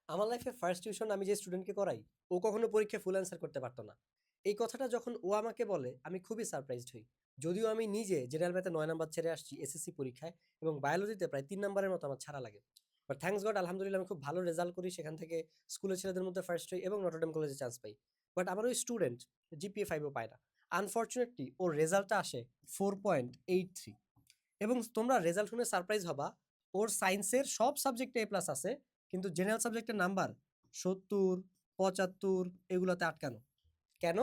আমার লাইফে first tuition আমি যে স্টুডেন্টকে করাই, ও কখনো পরীক্ষায় ফুল অ্যান্সার করতে পারতো না। এই কথাটা যখন ও আমাকে বলে, আমি খুবই সারপ্রাইজড হই। যদিও আমি নিজে জেনারেল ম্যাথে 9 নাম্বার ছেড়ে আসছি এসএসসি পরীক্ষায়, এবং বায়োলজিতে প্রায় 3 নাম্বারের মতো আমার ছাড়া লাগে। বাট থ্যাঙ্কস গড, আলহামদুলিল্লাহ আমি খুব ভালো রেজাল্ট করি, সেখান থেকে স্কুলের ছেলেদের মধ্যে ফার্স্ট হই এবং নটরডেম কলেজে চান্স পাই। বাট আমার ওই স্টুডেন্ট জিপিএ 5ও পায় না। আনফর্চুনেটলি ওর রেজাল্টটা আসে 4.83। এবং তোমরা রেজাল্ট শুনে সারপ্রাইজ হবা, ওর সায়েন্সের সব সাবজেক্টে এ প্লাস আছে, কিন্তু জেনারেল সাবজেক্টের নাম্বার 70, 75 এগুলোতে আটকানো। কেন?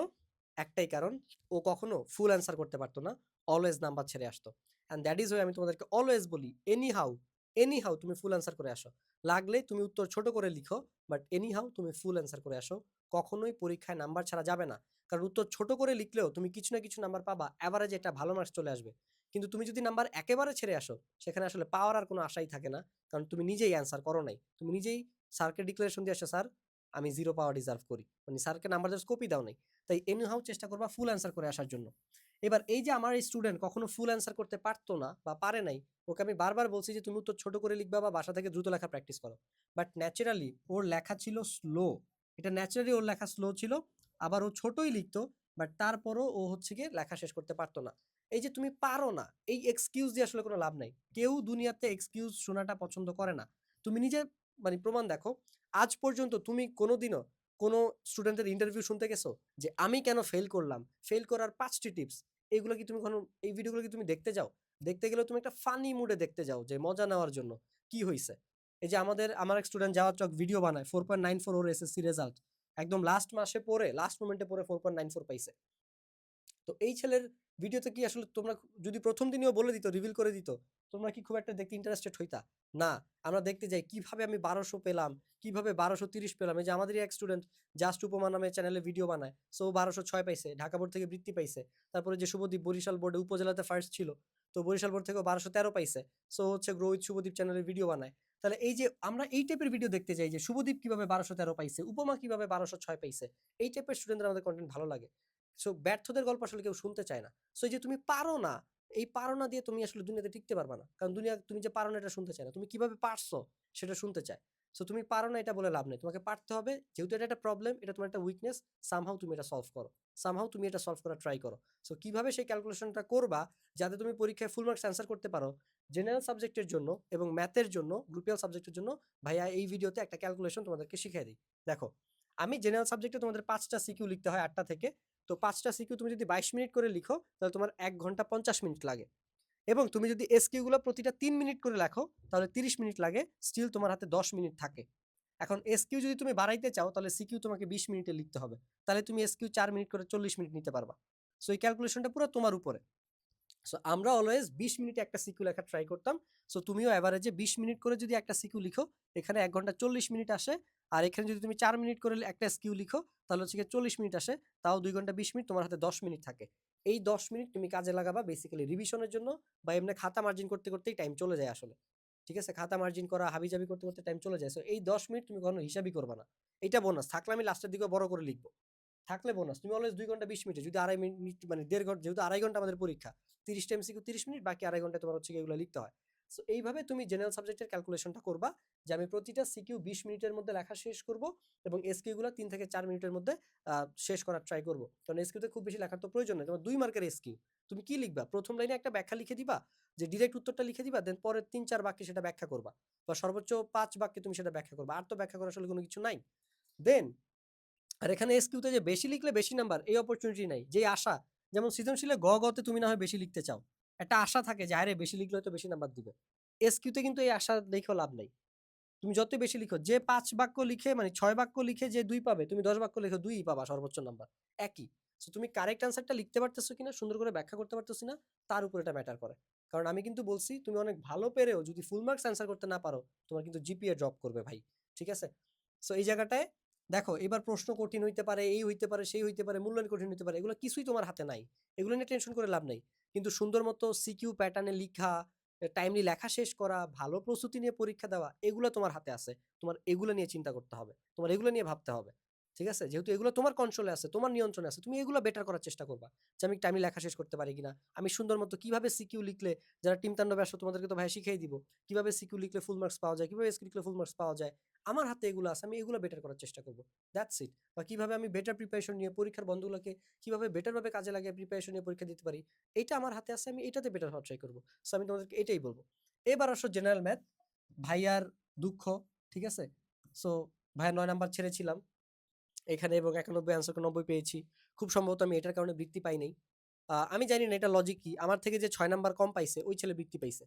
একটাই কারণ, ও কখনো ফুল অ্যান্সার করতে পারতো না, অলওয়েজ নাম্বার ছেড়ে আসতো। অ্যান্ড দ্যাট ইজ ওয়াই আমি তোমাদেরকে অলওয়েজ বলি, এনি হাউ, এনি হাউ তুমি ফুল অ্যান্সার করে আসো। লাগলে তুমি উত্তর ছোট করে লিখো, বাট এনি হাউ তুমি ফুল অ্যান্সার করে আসো। কখনোই পরীক্ষায় নাম্বার ছাড়া যাবে না। কারণ উত্তর ছোট করে লিখলেও তুমি কিছু না কিছু নাম্বার পাবা, অ্যাভারেজে একটা ভালো মার্কস চলে আসবে। কিন্তু তুমি যদি নাম্বার একেবারে ছেড়ে আসো, সেখানে আসলে পাওয়ার আর কোনো আশাই থাকে না। কারণ তুমি নিজেই অ্যান্সার করো নাই, তুমি নিজেই স্যারকে ডিক্লারেশন দিয়ে আসো, স্যার আমি জিরো পাওয়া ডিজার্ভ করি, মানে স্যারকে নাম্বার জাস্ট কপি দাও নাই। তাই এনি হাউ চেষ্টা করবা ফুল অ্যান্সার করে আসার জন্য। এবার এই যে আমার এই স্টুডেন্ট কখনো ফুল অ্যান্সার করতে পারতো না বা পারে নাই, ওকে আমি বারবার বলছি যে তুমি উত্তর ছোট করে লিখবা বা বাসা থেকে দ্রুত লেখা প্র্যাকটিস করো। বাট ন্যাচারালি ওর লেখা ছিল স্লো। এটা ন্যাচারালি ওর লেখা স্লো ছিল। আবার ও ছোটই লিখতো, বাট তারপরও ও হচ্ছে গিয়ে লেখা শেষ করতে পারতো না। এই যে তুমি পারো না, এই এক্সকিউজ দিয়ে আসলে কোনো লাভ নাই। কেউ দুনিয়াতে এক্সকিউজ শোনাটা পছন্দ করে না। তুমি নিজে মানে প্রমাণ দেখো। আজ পর্যন্ত তুমি কোনোদিনও কোনো স্টুডেন্টের ইন্টারভিউ শুনতে গেছো যে আমি কেন ফেল করলাম, ফেল করার 5টি টিপস, এগুলো কি তুমি কোনো, এই ভিডিওগুলো কি তুমি দেখতে যাও? দেখতে গেলেও তুমি একটা ফানি মুডে দেখতে যাও, যে মজা নেওয়ার জন্য। কি হয়েছে? এই যে আমার এক স্টুডেন্ট যাওয়ার চক ভিডিও বানায়, 4.94 ওর এসএসসি রেজাল্ট, একদম লাস্ট মাসে পড়ে লাস্ট মোমেন্টে পড়ে 4.94 পাইছে। তো এই ছেলের ভিডিওতে কি আসলে তোমরা যদি প্রথম দিনও বলে দিত, রিভিল করে দিত, তোমরা কি খুব একটা দেখতে ইন্টারেস্টেড হইতা? না। আমরা দেখতে যাই কিভাবে আমি 1200 পেলাম, কিভাবে 1230 পেলাম। এই যে আমাদেরই এক স্টুডেন্ট জাস্ট উপমা নামে চ্যানেলে ভিডিও বানায়, সো 1206 পাইছে, ঢাকা বোর্ড থেকে বৃত্তি পাইছে। তারপরে যে শুভদীপ বরিশাল বোর্ডে উপজেলাতে ফার্স্ট ছিল, তো বরিশাল বোর্ড থেকেও 1213 পাইছে। সো হচ্ছে গ্রো উইথ শুভদীপ চ্যানেলে ভিডিও বানায়। তাহলে এই যে আমরা এই টাইপের ভিডিও দেখতে যাই, যে শুভদীপ কিভাবে 1213 পাইছে, উপমা কিভাবে 1206 পাইছে, এই টাইপের স্টুডেন্টদের আমাদের কন্টেন্ট ভালো লাগে। সো ব্যর্থদের গল্প আসলে কেউ শুনতে চায় না। সো এই যে তুমি পারো না, এই পারো না দিয়ে তুমি আসলে দুনিয়াতে টিকতে পারবা না। কারণ দুনিয়া তুমি যে পারো না এটা শুনতে চায় না, তুমি কিভাবে পারছো সেটা শুনতে চায়। সো তুমি পারো না এটা বলে লাভ নেই, তোমাকে পারতে হবে। যেহেতু এটা একটা প্রবলেম, এটা তোমার একটা উইকনেস, সামহাউ তুমি এটা সলভ করো, সামহাউ তুমি এটা সলভ করার ট্রাই করো। সো কিভাবে সেই ক্যালকুলেশনটা করবা যাতে তুমি পরীক্ষায় ফুল মার্কস অ্যান্সার করতে পারো, জেনারেল সাবজেক্টের জন্য এবং ম্যাথের জন্য, গ্রুপিয়াল সাবজেক্টের জন্য, ভাইয়া এই ভিডিওতে একটা ক্যালকুলেশন তোমাদেরকে শিখিয়ে দিই। দেখো, আমি জেনারেল সাবজেক্টে তোমাদের 5টা সিকিউ লিখতে হয় 8টা থেকে। তো 5টা সিকিউ তুমি যদি 22 মিনিট করে লিখো, তাহলে তোমার 1 ঘন্টা 50 মিনিট লাগে। এবং তুমি যদি এসকিউ গুলো প্রতিটা 3 মিনিট করে লেখো, তাহলে 30 মিনিট লাগে। স্টিল তোমার হাতে 10 মিনিট থাকে। এখন এসকিউ যদি তুমি বাড়াইতে চাও, তাহলে সিকিউ তোমাকে 20 মিনিটে লিখতে হবে। তাহলে তুমি এসকিউ 4 মিনিট করে 40 মিনিট নিতে পারবা। সো এই ক্যালকুলেশনটা পুরো তোমার উপরে। সো আমরা অলওয়েজ 20 মিনিটে একটা সিকিউ লেখা ট্রাই করতাম। সো তুমিও এভারেজে 20 মিনিট করে যদি একটা সিকিউ লিখো, এখানে 1 ঘন্টা 40 মিনিট আসে। আর এখানে যদি তুমি 4 মিনিট করে একটা সিকিউ লিখো, তাহলে হচ্ছে 40 মিনিট আসে। তাও 2 ঘন্টা 20 মিনিট, তোমার হাতে 10 মিনিট থাকে। এই 10 মিনিট তুমি কাজে লাগাবা বেসিক্যালি রিভিশনের জন্য, বা এমনি খাতা মার্জিন করতে করতেই টাইম চলে যায় আসলে। ঠিক আছে, খাতা মার্জিন করা হাবিজাবি করতে করতে টাইম চলে যায়। সো এই 10 মিনিট তুমি কখনো হিসাবই করবা না। এটা বোনাস থাকলে আমি লাস্টের দিকে বড় করে লিখবো। থাকলে বোনাস, তুমি অলওয়েজ 2 ঘন্টা 20 মিনিটে যদি আড়াই মিনিট মানে 1.5 ঘন্টা, যেহেতু আড়াই ঘন্টা আমাদের পরীক্ষা, 30 টাইম সিকিউ 30 মিনিট, বাকি আড়াই ঘন্টা তোমার হচ্ছে এগুলো লিখতে হয়। সো এইভাবে তুমি জেনারেল সাবজেক্টের ক্যালকুলেশনটা করবা, যে আমি প্রতিটা সিকিউ 20 মিনিটের মধ্যে লেখা শেষ করব, এবং এসকিউ গুলো 3 থেকে 4 মিনিটের মধ্যে শেষ করার ট্রাই করব। কারণ এসকিউতে খুব বেশি লেখার তো প্রয়োজন নেই, তোমার 2 মার্কের এসকিউ। তুমি কি লিখবা? প্রথম লাইনে একটা ব্যাখ্যা লিখে দিবা, যে ডিরেক্ট উত্তরটা লিখে দিবা, দেন পরের 3-4 বাক্যে সেটা ব্যাখ্যা করবা, বা সর্বোচ্চ 5 বাক্যে তুমি সেটা ব্যাখ্যা করবা। আর তো ব্যাখ্যা করার আসলে কোনো কিছু নাই। দেন আর এখানে এসকিউতে যে বেশি লিখলে বেশি নাম্বার, এই অপরচুনিটি নাই। যে আশা, যেমন সৃজনশীলে গতে তুমি না হয় বেশি লিখতে চাও, একটা আশা থাকে যে আরে বেশি লিখলে হয়তো বেশি নাম্বার দিবে। এসকিউতে কিন্তু এই আশা দেখেও লাভ নাই। তুমি যত বেশি লিখো, যে 5 বাক্য লিখে মানে 6 বাক্য লিখে যে 2 পাবে, তুমি 10 বাক্য লিখে 2ই পাবা সর্বোচ্চ নাম্বার, একই। সো তুমি কারেক্ট অ্যান্সারটা লিখতে পারতেছো কিনা, সুন্দর করে ব্যাখ্যা করতে পারতেছো না, তার উপর এটা ম্যাটার করে। কারণ আমি কিন্তু বলছি, তুমি অনেক ভালো পেরেও যদি ফুল মার্কস অ্যান্সার করতে না পারো, তোমার কিন্তু জিপিএ ড্রপ করবে ভাই। ঠিক আছে? সো এই জায়গাটায় দেখো, এবার প্রশ্ন কঠিন হইতে পারে, এই হইতে পারে, সেই হইতে পারে, মূল্যায়ন কঠিন হইতে পারে, এগুলো কিছুই তোমার হাতে নাই। এগুলো নিয়ে টেনশন করে লাভ নাই। কিন্তু সুন্দর মতো সিকিউ প্যাটার্নে লিখা, টাইমলি লেখা শেষ করা, ভালো প্রস্তুতি নিয়ে পরীক্ষা দেওয়া, এগুলো তোমার হাতে আছে। তোমার এগুলো নিয়ে চিন্তা করতে হবে, তোমার এগুলো নিয়ে ভাবতে হবে। ঠিক আছে? যেহেতু এগুলো তোমার কন্ট্রোলে আছে, তোমার নিয়ন্ত্রণে আছে, তুমি এগুলো বেটার করার চেষ্টা করবা। যে আমি টাইমে লেখা শেষ করতে পারি কিনা? আমি সুন্দর মতো কিভাবে সিকিউ লিখলে, যারা টিম তাণ্ডবে আসো তোমাদেরকে তো ভাইয়া শিখিয়ে দিব। কিভাবে সিকিউ লিখলে ফুল মার্কস পাওয়া যায়, কিভাবে এসকিউ লিখলে ফুল মার্কস পাওয়া যায়। আমার হাতে এগুলো আছে, আমি এগুলো বেটার করার চেষ্টা করব। That's it. বা কিভাবে আমি বেটার প্রিপারেশন নিয়ে পরীক্ষার বন্ধগুলোকে কিভাবে বেটার ভাবে কাজে লাগিয়ে প্রিপারেশন নিয়ে পরীক্ষা দিতে পারি, এইটা আমার হাতে আছে, আমি এটাতে বেটার হওয়ার ট্রাই করব। সো আমি তোমাদেরকে এটাই বলব। এবার আসো জেনারেল ম্যাথ। ভাইয়ার দুঃখ, ঠিক আছে? সো ভাইয়া ৯ নাম্বার ছেড়েছিলাম এখানে এবং ৯১ অ্যান্সার ৯০ পেয়েছি। খুব সম্ভবত আমি এটার কারণে বৃত্তি পাই নাই। আমি জানি না এটা লজিক কি। আমার থেকে যে ৬ নাম্বার কম পাইছে ওই ছেলে বৃত্তি পাইছে।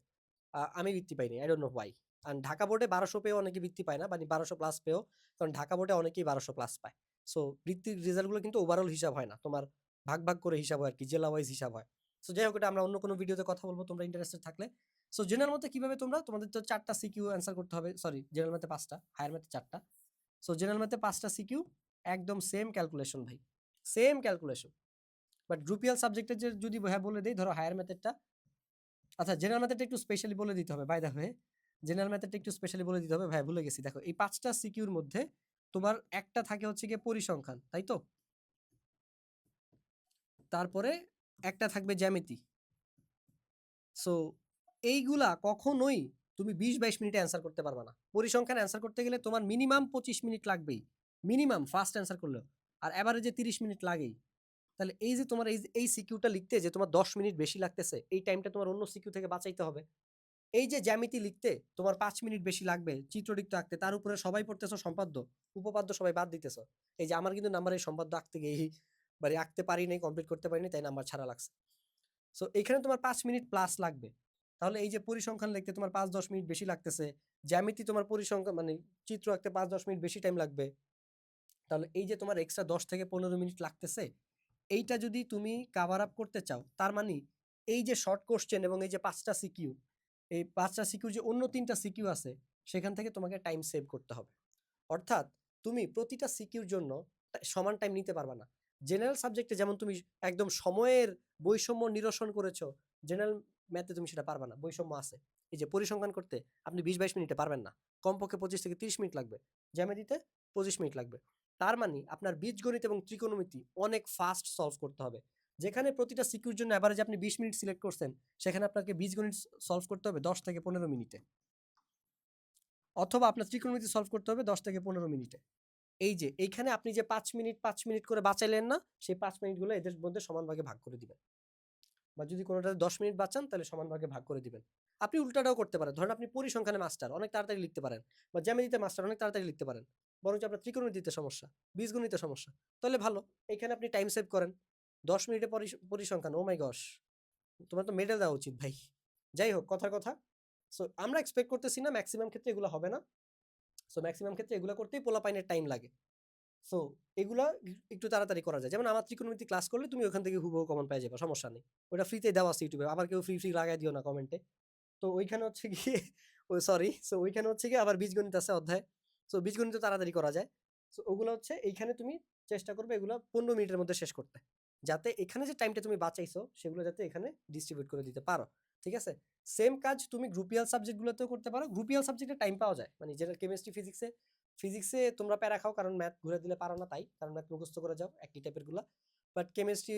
আমি বৃত্তি পাইনি। I don't know why। and Dhaka বোর্ডে ১২০০ পেয়েও অনেকে বৃত্তি পায় না। মানে ১২০০ প্লাস পেয়েও। কারণ ঢাকা বোর্ডে অনেকেই ১২০০ প্লাস পায়। সো বৃত্তির রেজাল্টগুলো কিন্তু ওভারঅল হিসাব হয় না। তোমার ভাগ করে হিসাব হয় আরকি। জেলা ওয়াইজ হিসাব হয়। সো যাই হোক এটা আমরা অন্য কোনো ভিডিওতে কথা বলব তোমরা ইন্টারেস্টেড থাকলে। সো জেনারেল ম্যাথে কিভাবে তোমাদের তো ৪ টা সিকিউ অ্যান্সার করতে হবে। সরি জেনারেল ম্যাথে ৫ টা, হায়ার ম্যাথে ৪ টা। সো জেনারেল ম্যাথে ৫ টা সিকিউ একদম সেম ক্যালকুলেশন ভাই। Same calculation. বাট গ্রুপিয়াল সাবজেক্টের যে যদি ভাইয়া বলে দেই ধরো হায়ার ম্যাথেরটা, আচ্ছা জেনারেল ম্যাথেরটা একটু স্পেশালি বলে দিতে হবে বাই দ্য ওয়ে। জেনারেল ম্যাথেরটা একটু স্পেশালি বলে দিতে হবে ভাই, ভুলে গেছি। দেখো এই ৫টা সিকিউর মধ্যে তোমার একটা থাকে হচ্ছে গিয়ে পরিসংখ্যান, তাই তো? তারপরে একটা থাকবে জ্যামিতি। সো এইগুলা কখনোই তুমি ২০-২২ মিনিটে অ্যান্সার করতে পারবা না। পরিসংখ্যান অ্যান্সার করতে গেলে তোমার মিনিমাম ২৫ মিনিট লাগবেই। মিনিমাম ফার্স্ট অ্যান্সার করলেও। আর এভারেজে ৩০ মিনিট লাগেই। তাহলে এই যে তোমার এই সিকিউটা লিখতে যে তোমার ১০ মিনিট বেশি লাগতেছে, এই টাইমটা তোমার অন্য সিকিউ থেকে বাঁচাইতে হবে। এই যে জ্যামিতি লিখতে তোমার ৫ মিনিট বেশি লাগবে, চিত্রটিক্ত আঁকতে, তার উপরে সবাই পড়তেছো সম্পাদ্য, উপপাদ্য সবাই বাদ দিতেছো। এই যে আমার কিন্তু নাম্বার এই সম্পাদ্য আঁকতে গিয়ে মানে আঁকতে পারি নাই, কমপ্লিট করতে পারিনি, তাই নাম্বার ছাড়া লাগছে। সো এখানে তোমার ৫ মিনিট প্লাস লাগবে। তাহলে এই যে পরিসংখ্যান লিখতে তোমার ৫-১০ মিনিট বেশি লাগতেছে, জ্যামিতি তোমার পরিসংখ্যান মানে চিত্র আঁকতে ৫-১০ মিনিট বেশি টাইম লাগবে। তাহলে এই যে তোমার এক্সট্রা ১০ থেকে ১৫ মিনিট লাগতেছে, এইটা যদি তুমি কাভার আপ করতে চাও, তার মানে এই যে শর্ট কোশ্চেন এবং এই যে ৫টা সিকিউ, এই ৫টা সিকিউর যে অন্য ৩টা সিকিউ আছে, সেখান থেকে তোমাকে টাইম সেভ করতে হবে। অর্থাৎ তুমি প্রতিটা সিকিউর জন্য সমান টাইম নিতে পারবা না। জেনারেল সাবজেক্টে যেমন তুমি একদম সময়ের বৈষম্য নিরসন করেছো, জেনারেল ম্যাথে তুমি সেটা পারবা না, বৈষম্য আছে। এই যে পরিসংখ্যান করতে আপনি ২০-২২ মিনিটে পারবেন না। কমপক্ষে ২৫ থেকে ৩০ মিনিট লাগবে। জ্যামিতিতে ২৫ মিনিট লাগবে। তার মানে আপনার বীজগণিত এবং ত্রিকোণমিতি অনেক ফাস্ট সলভ করতে হবে। যেখানে প্রতিটা সিকিউর জন্য এভারেজ আপনি ২০ মিনিট সিলেক্ট করছেন, সেখানে আপনাকে বীজগণিত সলভ করতে হবে ১০ থেকে ১৫ মিনিটে। অথবা আপনার ত্রিকোণমিতি সলভ করতে হবে ১০ থেকে ১৫ মিনিটে। এই যে এইখানে আপনি যে ৫ মিনিট ৫ মিনিট করে বাঁচাইলেন না, সেই ৫ মিনিটগুলো এদের মধ্যে সমান ভাগে ভাগ করে দিবেন। বা যদি কোনোটাতে ১০ মিনিট বাঁচান তাহলে সমান ভাগে ভাগ করে দিবেন। আপনি উল্টাটাও করতে পারেন। ধরেন আপনি পরিসংখ্যানে মাস্টার, অনেক তাড়াতাড়ি লিখতে পারেন। বা জ্যামিতিতে মাস্টার, অনেক তাড়াতাড়ি লিখতে পারেন। বরঞ্চ আপনার ত্রিকোণমিতিতে সমস্যা, বীজগণিতে সমস্যা। তাহলে ভালো। এখানে আপনি টাইম সেভ করেন। ১০ মিনিটে পরিসংখ্যান, ও মাই গস! তোমার তো মেডেল দেওয়া উচিত ভাই। যাই হোক কথার কথা। সো আমরা এক্সপেক্ট করতেছি না ম্যাক্সিমাম ক্ষেত্রে এগুলো হবে না। সো ম্যাক্সিমাম ক্ষেত্রে এগুলো করতেই পোলাপাইনের টাইম লাগে। সো এগুলা একটু তাড়াতাড়ি করা যায়। যেমন আমার ত্রিকোণমিতি ক্লাস করলে তুমি ওখান থেকে হুবহু কমন পেয়ে যাবে, সমস্যা নেই। ওটা ফ্রিতে দেওয়া আছে ইউটিউবে। আবার কেউ ফ্রি লাগায় দিও না কমেন্টে। তো ওইখানে হচ্ছে গিয়ে সরি। সো ওইখানে হচ্ছে গিয়ে আবার বীজগণিত আছে অধ্যায়। সো বীজগণিত তাড়াতাড়ি করা যায়। সো ওগুলো হচ্ছে এইখানে তুমি চেষ্টা করবে এগুলো ১৫ মিনিটের মধ্যে শেষ করতে। যাতে এখানে যে টাইমটা তুমি বাঁচাইছো সেগুলো যাতে এখানে ডিস্ট্রিবিউট করে দিতে পারো। ঠিক আছে? সেম কাজ তুমি গ্রুপিয়াল সাবজেক্টগুলোতেও করতে পারো। গ্রুপিয়াল সাবজেক্টে টাইম পাওয়া যায়। মানে যেটা কেমিস্ট্রি, ফিজিক্সে তোমরা প্যারা খাও কারণ ম্যাথ ঘুরে দিলে পারো না তাই। কারণ ম্যাথ মুখস্থ করে যাও একই টাইপের গুলা। বাট কেমিস্ট্রি,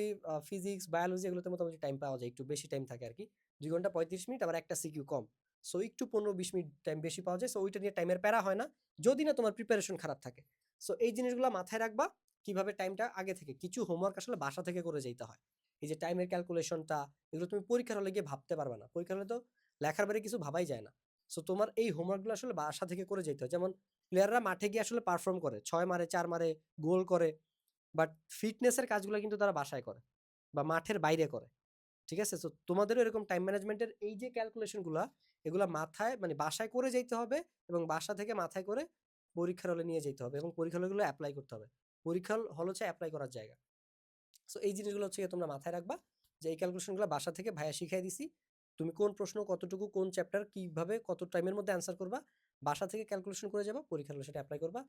ফিজিক্স, বায়োলজি এগুলোতে মোটামুটি টাইম পাওয়া যায়। একটু বেশি টাইম থাকে আরকি। ২ ঘন্টা ৩৫ মিনিট, আবার একটা সিকিউ কম। সো একটু ১৫-২০ মিনিট টাইম বেশি পাওয়া যায়। সো ওইটা নিয়ে টাইমের প্যারা হয় না। যদি না তোমার প্রিপারেশন খারাপ থাকে। সো এই জিনিসগুলো মাথায় রাখবা। কিভাবে টাইমটা আগে থেকে কিছু হোমওয়ার্ক আসলে বাসা থেকে করে যাইতে হয়। এই যে টাইমের ক্যালকুলেশনটা, এগুলো তুমি পরীক্ষার হলে গিয়ে ভাবতে পারবা না। পরীক্ষার হলে তো লেখার বাইরে কিছু ভাবাই যায় না। সো তোমার এই হোমওয়ার্কগুলো আসলে বাসা থেকে করে যেতে হয়। যেমন প্লেয়াররা মাঠে গিয়ে আসলে পারফর্ম করে। ৬ মারে, ৪ মারে, গোল করে। বাট ফিটনেসের কাজগুলো কিন্তু তারা বাসায় করে বা মাঠের বাইরে করে। ঠিক আছে? সো তোমাদেরও এরকম টাইম ম্যানেজমেন্টের এই যে ক্যালকুলেশন গুলা, এগুলা মাথায় মানে বাসায় করে যাইতে হবে এবং বাসা থেকে মাথায় করে পরীক্ষার হলে নিয়ে যেতে হবে এবং পরীক্ষার হলগুলো এপ্লাই করতে হবে। পরীক্ষার হল হচ্ছে এপ্লাই করার জায়গা। সো এই জিনিসগুলো হচ্ছে গিয়ে তোমরা মাথায় রাখবা যে এই ক্যালকুলেশনগুলো বাসা থেকে ভাইয়া শিখাই দিছি। তুমি কোন প্রশ্ন কতটুকু কোন চ্যাপ্টার কিভাবে কত টাইমের মধ্যে অ্যান্সার করবা, বাসা থেকে ক্যালকুলেশন করে যাবা, পরীক্ষার হলে সেটা এপ্লাই করবা।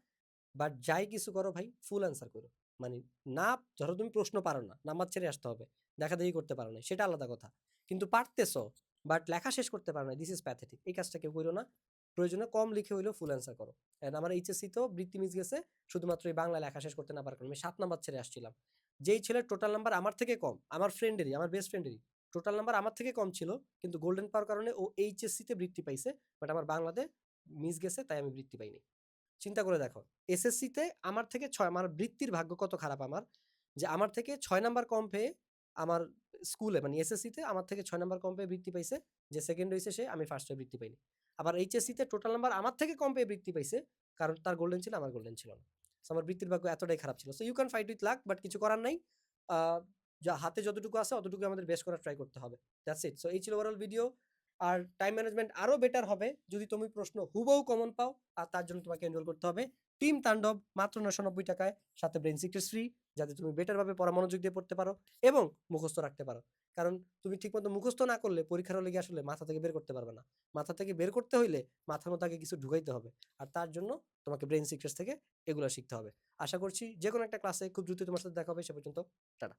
বাট যাই কিছু করো ভাই ফুল অ্যান্সার করো। মানে না, ধরো তুমি প্রশ্ন পারো না, নাম্বার ছেড়ে আসতে হবে, দেখাদেখি করতে পারো না, সেটা আলাদা কথা। কিন্তু পারতেছো বাট লেখা শেষ করতে পারো না, দিস ইজ প্যাথেটিক। এই কাজটা কেউ করো না। প্রয়োজনে কম লিখে হইলেও ফুল অ্যান্সার করো। এন্ড আমার এইচএসসিতেও বৃত্তি মিস গেছে শুধুমাত্র এই বাংলা লেখা শেষ করতে না পারার কারণে। আমি 7 নাম্বার ছেড়ে আসছিলাম। যেই ছেলের টোটাল নাম্বার আমার থেকে কম, আমার ফ্রেন্ডেরই, আমার বেস্ট ফ্রেন্ডেরই টোটাল নাম্বার আমার থেকে কম ছিল, কিন্তু গোল্ডেন পাওয়ার কারণে ও এইচএসসিতে বৃত্তি পাইছে, বাট আমার বাংলাতে মিস গেছে, তাই আমি বৃত্তি পাইনি। চিন্তা করে দেখো, এসএসসিতে আমার থেকে 6, আমার বৃত্তির ভাগ্য কত খারাপ আমার, যে আমার থেকে 6 নাম্বার কম পেয়ে আমার স্কুলে মানে এসএসসিতে আমার থেকে 6 নাম্বার কম পেয়ে বৃত্তি পাইছে, যে সেকেন্ড হইছে সে, আমি ফার্স্ট হয়ে বৃত্তি পাইনি। আবার এইচএসসিতে টোটাল নাম্বার আমার থেকে কম পেয়ে বৃত্তি পাইছে, কারণ তার গোল্ডেন ছিল, আমার গোল্ডেন ছিল না। সো আমার বৃত্তির ভাগ্য এতটাই খারাপ ছিল। So you can fight with luck, but কিছু করার নাই। আহ, যা হাতে যতটুকু আছে অতটুকু আমাদের বেস্ট করার ট্রাই করতে হবে। That's it. সো এই ছিল ওভারঅল ভিডিও। আর টাইম ম্যানেজমেন্ট আরো বেটার হবে যদি তুমি প্রশ্ন হুবহু কমন পাও, আর তার জন্য তোমাকে এনরোল করতে হবে টিম তাণ্ডব, মাত্র 990 টাকায়, সাথে ব্রেন সিক্রেটস ফ্রি, যাতে তুমি বেটার ভাবে পড়া মনোযোগ দিয়ে পড়তে পারো এবং মুখস্থ রাখতে পারো। কারণ তুমি ঠিকমতো মুখস্থ না করলে পরীক্ষার হলে গিয়ে আসলে মাথা থেকে বের করতে পারবে না। মাথা থেকে বের করতে হইলে মাথার মধ্যে আগে কিছু ঢুকাইতে হবে, আর তার জন্য তোমাকে ব্রেন সিক্রেটস থেকে এগুলো শিখতে হবে। আশা করছি যে কোনো একটা ক্লাসে খুব দ্রুত তোমার সাথে দেখা হবে। সে পর্যন্ত টাটা।